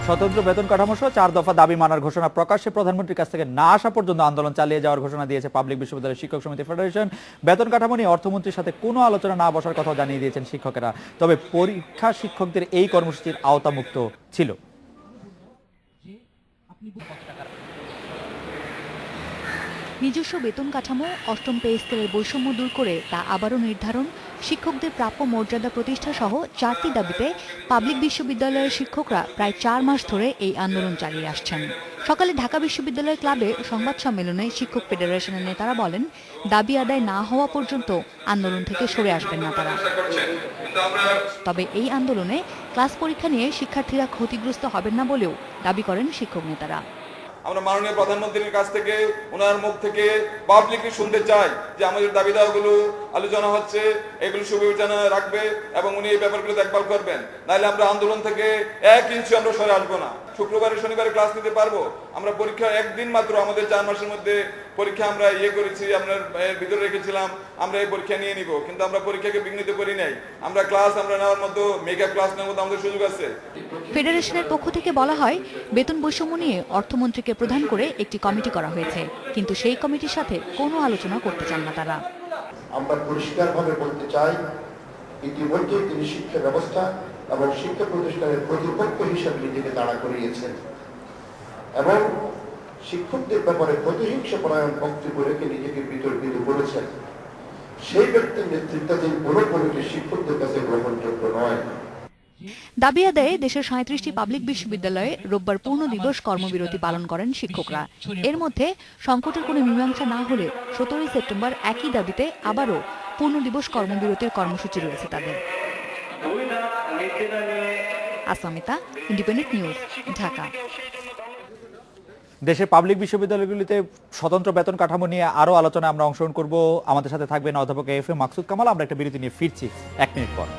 স্বতন্ত্র বেতন কাঠামো সহ 4 দফা দাবি মানার ঘোষণা প্রকাশ্যে প্রধানমন্ত্রীর কাছ থেকে না আসা পর্যন্ত আন্দোলন চালিয়ে যাওয়ার ঘোষণা দিয়েছে পাবলিক বিশ্ববিদ্যালয় শিক্ষক সমিতি ফেডারেশন। বেতন কাঠামো নিয়ে অর্থমন্ত্রীর সাথে কোনো আলোচনা না বসার কথাও জানিয়ে দিয়েছেন শিক্ষকেরা। তবে পরীক্ষা শিক্ষকদের এই কর্মসূচির আওতামুক্ত ছিল। নিজস্ব বেতন কাঠামো, অষ্টম পে স্কেলের বৈষম্য দূর করে তা আবারও নির্ধারণ, শিক্ষকদের প্রাপ্য মর্যাদা প্রতিষ্ঠা সহ 4টি দাবিতে পাবলিক বিশ্ববিদ্যালয়ের শিক্ষকরা প্রায় 4 মাস ধরে এই আন্দোলন চালিয়ে আসছেন। সকালে ঢাকা বিশ্ববিদ্যালয় ক্লাবে সংবাদ সম্মেলনে শিক্ষক ফেডারেশনের নেতারা বলেন, দাবি আদায় না হওয়া পর্যন্ত আন্দোলন থেকে সরে আসবেন না তারা। তবে এই আন্দোলনে ক্লাস পরীক্ষা নিয়ে শিক্ষার্থীরা ক্ষতিগ্রস্ত হবেন না বলেও দাবি করেন শিক্ষক নেতারা। আমরা মাননীয় প্রধানমন্ত্রীর কাছ থেকে ওনার মুখ থেকে পাবলিকলি শুনতে চাই যে আমাদের দাবি দাওয়াগুলো আলোচনা হচ্ছে, এগুলো সুবিবেচনা রাখবে এবং উনি এই ব্যাপারগুলো দেখভাল করবেন। নাহলে আমরা আন্দোলন থেকে 1 ইঞ্চি আমরা সরে আসবো না। শুক্রবারে শনিবারে ক্লাস নিতে পারবো, আমরা পরীক্ষা একদিন মাত্র আমাদের 4 মাসের মধ্যে পরীক্ষা আমরা করেছি, আমরা ভিতরে রেখেছিলাম আমরা এই পরীক্ষা নিয়ে নিব, কিন্তু আমরা পরীক্ষাকে বিঘ্নিত করি নাই। আমরা ক্লাস নেওয়ার মতো মেগা ক্লাস নেওয়ার মতো আমাদের সুযোগ আছে। ফেডারেশনের পক্ষ থেকে বলা হয়, বেতন বৈষম্য নিয়ে অর্থমন্ত্রীকে প্রধান করে একটি কমিটি করা হয়েছে, কিন্তু সেই কমিটির সাথে কোনো আলোচনা করতে চান না তারা। আমরা পরিষ্কারভাবে বলতে চাই, ইতিমধ্যে তিনি শিক্ষা ব্যবস্থা এবং শিক্ষা প্রতিষ্ঠানের প্রতিপক্ষ হিসেবে নিজেকে দাঁড়া করিয়েছেন এবং শিক্ষকদের ব্যাপারে প্রতিহিংসা পরায়ণ বক্তব্য রেখে নিজেকে বিতর্কিত করেছেন। সেই ব্যক্তির নেতৃত্বাধীন কোনো কমিটি শিক্ষকদের কাছে গ্রহণযোগ্য নয়। দাবি আদায়ে দেশের 37টি পাবলিক বিশ্ববিদ্যালয়ে রোববার পূর্ণ দিবস কর্মবিরতি পালন করেন শিক্ষকরা। এর মধ্যে সংকটের কোনো মীমাংসা না হলে 17 সেপ্টেম্বর একই দাবিতে আবারও পূর্ণ দিবস কর্মবিরতির কর্মসূচি রয়েছে তাদের। Asmita, independent news, Dhaka. দেশের পাবলিক বিশ্ববিদ্যালয়গুলিতে স্বতন্ত্র বেতন কাঠামো নিয়ে আরো আলোচনায় আমরা অংশগ্রহণ করব। আমাদের সাথে থাকবেন অধ্যাপক এফএম মাকসুদ কামাল। আমরা একটা বিরতি নিয়ে ফিরছি 1 মিনিট পর।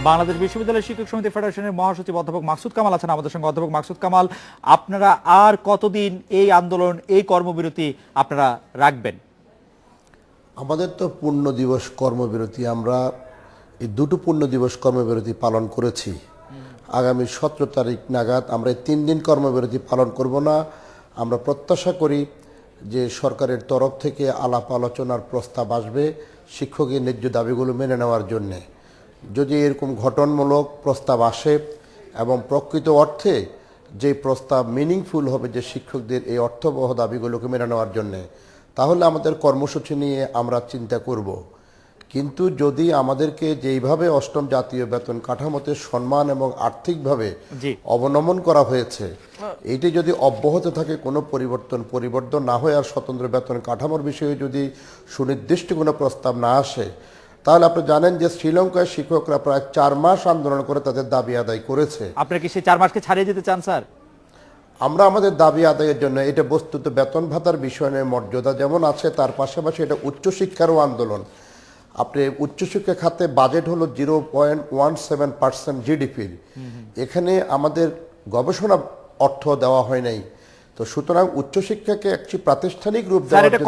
বাংলাদেশ বিশ্ববিদ্যালয় শিক্ষক সমিতি ফেডারেশনের মহাসচিব অধ্যাপক মাকসুদ কামাল আছেন আমাদের সঙ্গে। অধ্যাপক মাকসুদ কামাল, আপনারা আর কতদিন এই আন্দোলন, এই কর্মবিরতি আপনারা রাখবেন? আমাদের তো পূর্ণ দিবস কর্মবিরতি, আমরা এই দুটো পূর্ণ দিবস কর্মবিরতি পালন করেছি। আগামী 17 তারিখ নাগাদ আমরা 3 দিন কর্মবিরতি পালন করব না। আমরা প্রত্যাশা করি যে সরকারের তরফ থেকে আলাপ আলোচনার প্রস্তাব আসবে শিক্ষকের ন্যায্য দাবিগুলো মেনে নেওয়ার জন্যে। যদি এরকম গঠনমূলক প্রস্তাব আসে এবং প্রকৃত অর্থে যে প্রস্তাব মিনিংফুল হবে যে শিক্ষকদের এই অর্থবহ দাবিগুলোকে মেনে নেওয়ার জন্যে, তাহলে আমাদের কর্মসূচি নিয়ে আমরা চিন্তা করব। কিন্তু যদি আমাদেরকে যেইভাবে অষ্টম জাতীয় বেতন কাঠামোতে সম্মান এবং আর্থিকভাবে অবনমন করা হয়েছে, এইটি যদি অব্যাহত থাকে, কোনো পরিবর্তন না হয় আর স্বতন্ত্র বেতন কাঠামোর বিষয়ে যদি সুনির্দিষ্ট কোনো প্রস্তাব না আসে, তাহলে আপনি জানেন যে শ্রীলঙ্কায় শিক্ষকরা প্রায় 4 মাস আন্দোলন করে তাদের দাবি আদায় করেছে। আপনারা কি সেই 4 মাসকে ছাড়িয়ে যেতে চান স্যার? আমরা আমাদের দাবি আদায়ের জন্য, এটা বস্তুত বেতন ভাতার বিষয় নিয়ে মর্যাদা যেমন আছে, তার পাশাপাশি এটা উচ্চশিক্ষারও আন্দোলন। আপনি উচ্চশিক্ষা খাতে বাজেট হলো 0.17% জিডিপির। এখানে আমাদের গবেষণা অর্থ দেওয়া হয় নাই। তো সুতরাং উচ্চশিক্ষাকে একটি প্রাতিষ্ঠানিক রূপ দেওয়ার জন্য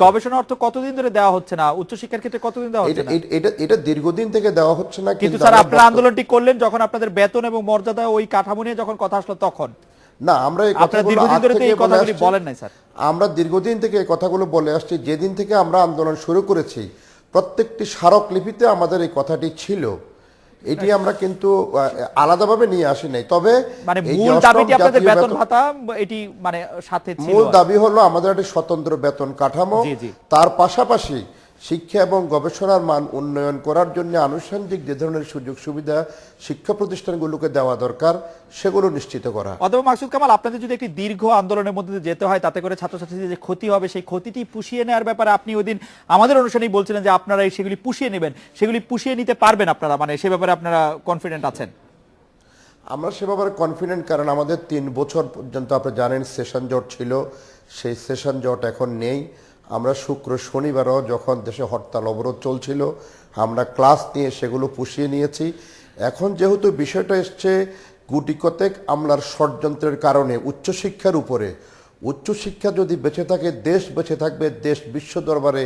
গবেষণা অর্থ কতদিন ধরে দেওয়া হচ্ছে না? উচ্চশিক্ষার ক্ষেত্রে কতদিন দেওয়া হচ্ছে না? এটা দীর্ঘদিন থেকে দেওয়া হচ্ছে না। কিন্তু স্যার, আপনারা আন্দোলনটি করলেন যখন আপনাদের বেতন এবং মর্যাদা ওই কাঠামো নিয়ে যখন কথা আসলো তখন। না, আমরা এই কথাগুলো বলেন নাই স্যার। আমরা দীর্ঘদিন থেকে এই কথাগুলো বলে আসছি। যেদিন থেকে আমরা আন্দোলন শুরু করেছি প্রত্যেকটি স্মারকলিপিতে আমাদের এই কথাটি ছিল। এটি আমরা কিন্তু আলাদাভাবে নিয়ে আসি নাই। তবে মূল দাবিটি আপনাদের বেতন ভাতা, এটি সাথে ছিল। মূল দাবি হলো আমাদের একটি স্বতন্ত্র বেতন কাঠামো, তার পাশাপাশি শিক্ষা এবং গবেষণার মান উন্নয়ন করার জন্য আনুষঙ্গিক যে ধরনের সুযোগ সুবিধা শিক্ষা প্রতিষ্ঠানগুলোকে দেওয়া দরকার সেগুলো নিশ্চিত করা। অধ্যাপক মাকসুদ কামাল, আপনাদের যদি একটি দীর্ঘ আন্দোলনের মধ্যে যেতে হয়, তাতে করে ছাত্রছাত্রীদের যে ক্ষতি হবে, সেই ক্ষতিটি পুষিয়ে নেওয়ার ব্যাপারে আপনি ওই দিন আমাদের অনুষ্ঠানেই বলছিলেন যে আপনারা সেগুলি পুষিয়ে নেবেন। সেগুলি পুষিয়ে নিতে পারবেন আপনারা? সে ব্যাপারে আপনারা কনফিডেন্ট আছেন? আমরা সে ব্যাপারে কনফিডেন্ট, কারণ আমাদের 3 বছর পর্যন্ত আপনি জানেন সেশন জট ছিল, সেই সেশন জট এখন নেই। আমরা শুক্র শনিবারও যখন দেশে হরতাল অবরোধ চলছিল, আমরা ক্লাস নিয়ে সেগুলো পুষিয়ে নিয়েছি। এখন যেহেতু বিষয়টা এসছে গুটি কতেক আমলার ষড়যন্ত্রের কারণে উচ্চশিক্ষার উপরে, উচ্চশিক্ষা যদি বেঁচে থাকে, দেশ বেঁচে থাকবে, দেশ বিশ্ব দরবারে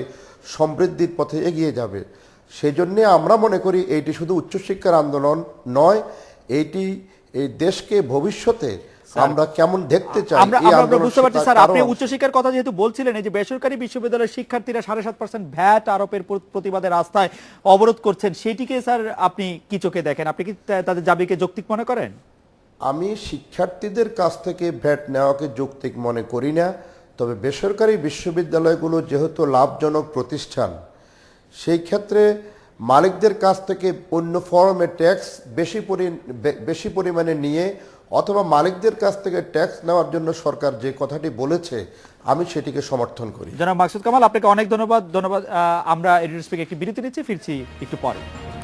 সমৃদ্ধির পথে এগিয়ে যাবে। সেই জন্যে আমরা মনে করি এইটি শুধু উচ্চশিক্ষার আন্দোলন নয়, এইটি এই দেশকে ভবিষ্যতে আমরা কেমন দেখতে চাই আমরা এই আমরা আন্দোলন বুঝতে পারছি তার স্যার, আপনি কারণ- উচ্চশিক্ষার কথা যেহেতু বলছিলেন, এই যে বেসরকারি বিশ্ববিদ্যালয়ের শিক্ষার্থীরা 7.5% ভ্যাট আরোপের প্রতিবাদে রাস্তায় অবরোধ করছেন, সেটিকে স্যার আপনি কি চোখে দেখেন? আপনি কি তাদের দাবিকে যৌক্তিক মনে করেন? আমি শিক্ষার্থীদের কাছ থেকে ভ্যাট নেওয়াকে যৌক্তিক মনে করি না। তবে বেসরকারি বিশ্ববিদ্যালয়গুলো যেহেতু লাভজনক প্রতিষ্ঠান, সেই ক্ষেত্রে মালিকদের কাছ থেকে অন্য ফর্মে ট্যাক্স বেশি পরিমাণে নিয়ে অথবা মালিকদের কাছ থেকে ট্যাক্স নেওয়ার জন্য সরকার যে কথাটি বলেছে, আমি সেটিকে সমর্থন করি। জনাব মাকসুদ কামাল, আপনাকে অনেক ধন্যবাদ। আমরা এডিটর স্পিকে একটি বিরতি নিচ্ছি, ফিরছি একটু পরে।